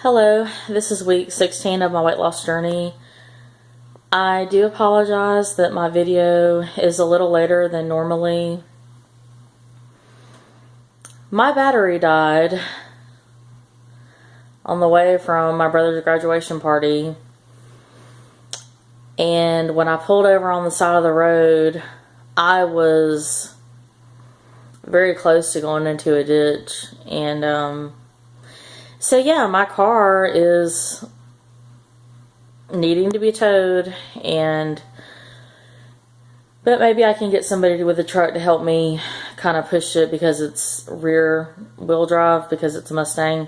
Hello, this is week 16 of my weight loss journey. I do apologize that my video is a little later than normally. My battery died on the way from my brother's graduation party, and when I pulled over on the side of the road, I was very close to going into a ditch, and so yeah, my car is needing to be towed, but maybe I can get somebody with a truck to help me kind of push it because it's rear wheel drive, because it's a Mustang,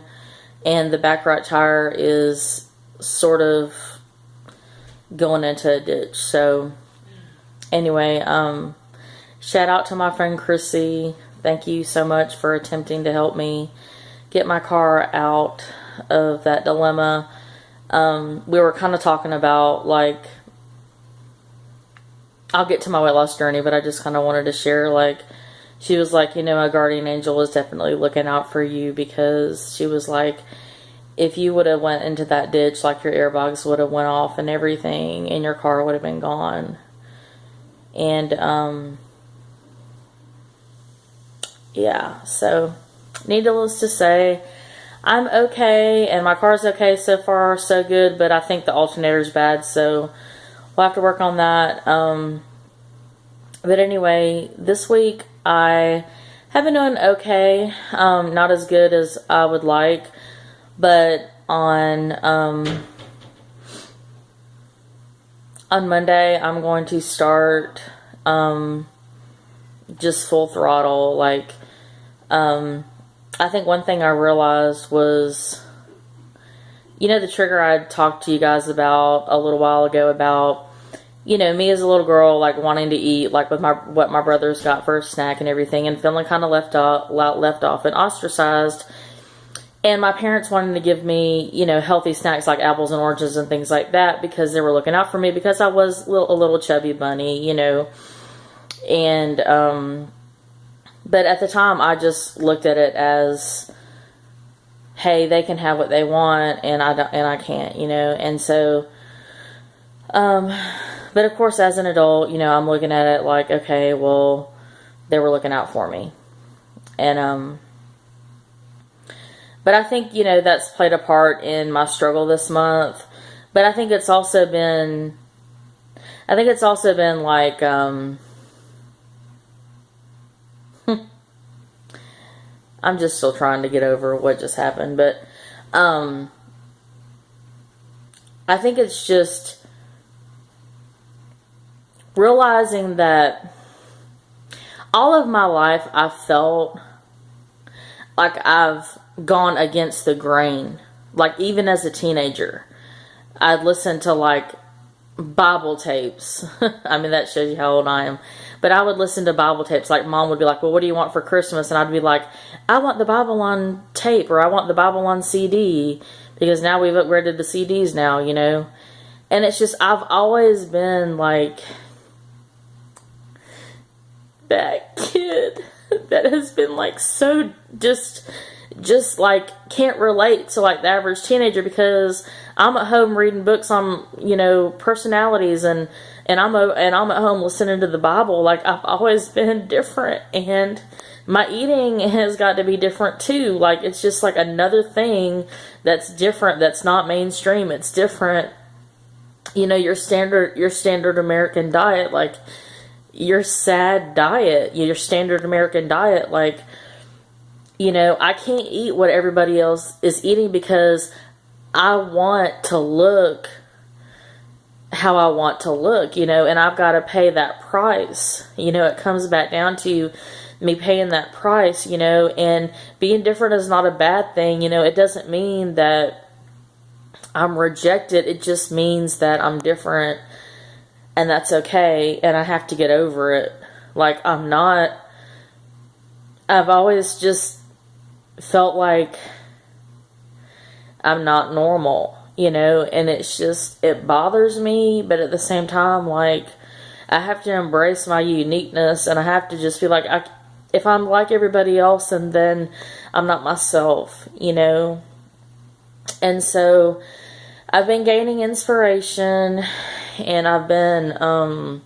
and the back right tire is sort of going into a ditch. So anyway, shout out to my friend Chrissy. Thank you so much for attempting to help me get my car out of that dilemma. We were kind of talking about, like, I'll get to my weight loss journey, but I just kind of wanted to share, like, she was like, you know, my guardian angel is definitely looking out for you, because she was like, if you would have went into that ditch, like, your airbags would have went off and everything, and your car would have been gone. And yeah, so needless to say, I'm okay, and my car's okay so far, so good, but I think the alternator's bad, so we'll have to work on that. But anyway, this week I have been doing okay, not as good as I would like, but on Monday I'm going to start just full throttle. Like, I think one thing I realized was, you know, the trigger I talked to you guys about a little while ago about, you know, me as a little girl, like, wanting to eat, like, with what my brothers got for a snack and everything, and feeling kind of left off and ostracized, and my parents wanting to give me, you know, healthy snacks like apples and oranges and things like that, because they were looking out for me, because I was a little chubby bunny, you know, and but at the time, I just looked at it as, hey, they can have what they want, and I can't, you know. And so, but of course, as an adult, you know, I'm looking at it like, okay, well, they were looking out for me, and but I think, you know, that's played a part in my struggle this month. But I think it's also been like, I'm just still trying to get over what just happened, but I think it's just realizing that all of my life I felt like I've gone against the grain. Like, even as a teenager, I'd listen to, like, Bible tapes. I mean, that shows you how old I am. But I would listen to Bible tapes. Like, Mom would be like, well, what do you want for Christmas? And I'd be like, I want the Bible on tape, or I want the Bible on CD, because now we've upgraded the CDs now, you know. And it's just, I've always been like that kid that has been like so just like can't relate to like the average teenager, because I'm at home reading books on, you know, personalities, and I'm at home listening to the Bible. Like, I've always been different, and my eating has got to be different too. Like, it's just like another thing that's different, that's not mainstream. It's different, you know, your standard American diet, like your sad diet, your standard American diet. Like, you know, I can't eat what everybody else is eating, because I want to look how I want to look, you know, and I've got to pay that price. You know, it comes back down to me paying that price, you know, and being different is not a bad thing. You know, it doesn't mean that I'm rejected. It just means that I'm different, and that's okay, and I have to get over it. Like, I've always just felt like I'm not normal, you know, and it's just, it bothers me, but at the same time, like, I have to embrace my uniqueness, and I have to just be like, if I'm like everybody else, and then I'm not myself, you know. And so I've been gaining inspiration, and I've been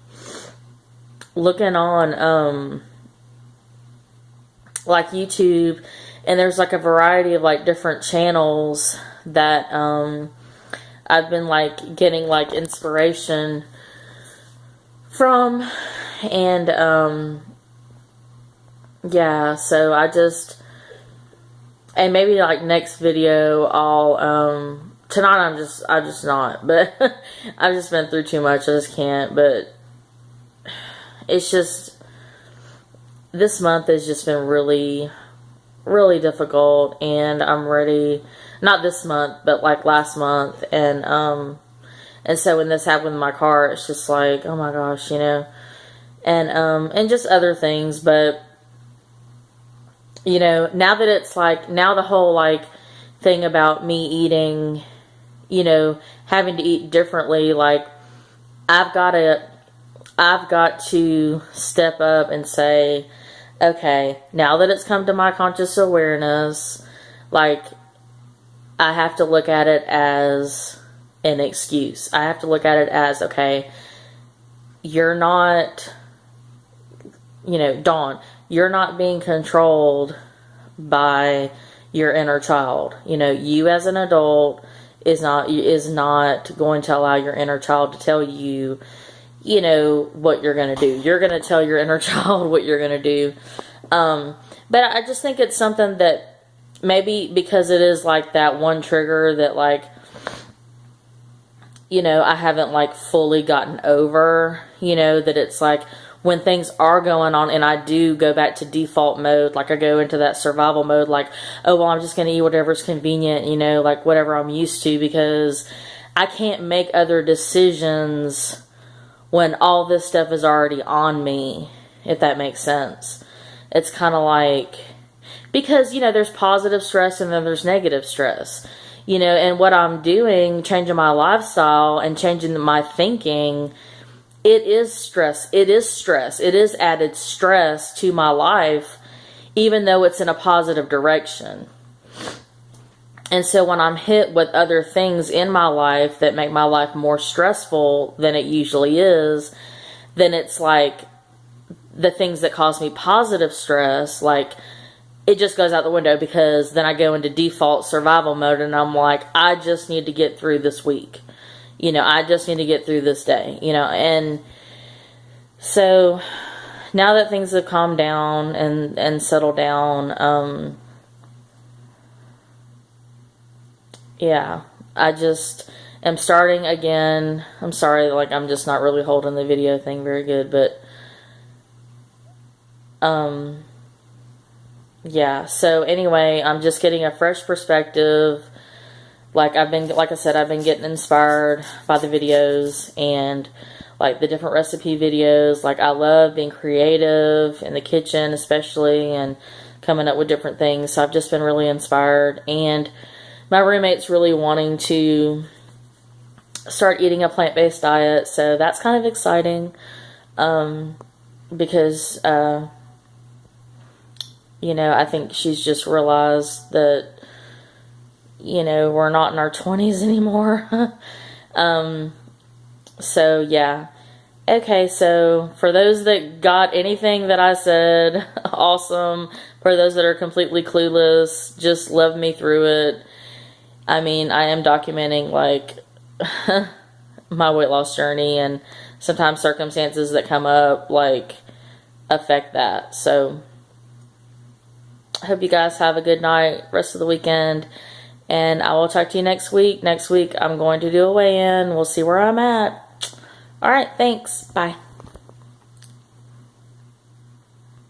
looking on like YouTube, and there's like a variety of like different channels that I've been like getting like inspiration from. And yeah, so and maybe like next video I'll tonight I'm just not, but I've just been through too much. I just can't. But it's just, this month has just been really, really difficult, and I'm ready. Not this month, but like last month, and so when this happened with my car, it's just like, oh my gosh, you know, and just other things. But you know, now that it's like, now the whole like thing about me eating, you know, having to eat differently, like I've got to step up and say, okay, now that it's come to my conscious awareness, like I have to look at it as an excuse. I have to look at it as, okay, you're not, you know, Dawn, you're not being controlled by your inner child. You know, you as an adult is not going to allow your inner child to tell you, you know, what you're going to do. You're going to tell your inner child what you're going to do. But I just think it's something that maybe because it is like that one trigger that, like, you know, I haven't like fully gotten over, you know, that it's like when things are going on and I do go back to default mode, like I go into that survival mode, like, oh, well, I'm just going to eat whatever's convenient, you know, like whatever I'm used to, because I can't make other decisions when all this stuff is already on me, if that makes sense. It's kind of like, because, you know, there's positive stress and then there's negative stress, you know, and what I'm doing, changing my lifestyle and changing my thinking, it is stress. It is stress. It is added stress to my life, even though it's in a positive direction. And so when I'm hit with other things in my life that make my life more stressful than it usually is, then it's like the things that cause me positive stress, like it just goes out the window, because then I go into default survival mode and I'm like, I just need to get through this week. You know, I just need to get through this day, you know. And so now that things have calmed down and settled down, yeah, I just am starting again. I'm sorry, like I'm just not really holding the video thing very good, but yeah, so anyway, I'm just getting a fresh perspective. Like I said, I've been getting inspired by the videos and like the different recipe videos. Like I love being creative in the kitchen, especially, and coming up with different things. So I've just been really inspired, and my roommate's really wanting to start eating a plant-based diet. So that's kind of exciting, because, you know, I think she's just realized that, you know, we're not in our 20s anymore. So yeah. Okay, so for those that got anything that I said, awesome. For those that are completely clueless, just love me through it. I mean, I am documenting like my weight loss journey, and sometimes circumstances that come up like affect that. So I hope you guys have a good night, rest of the weekend, and I will talk to you next week. Next week I'm going to do a weigh-in. We'll see where I'm at. All right, thanks. Bye.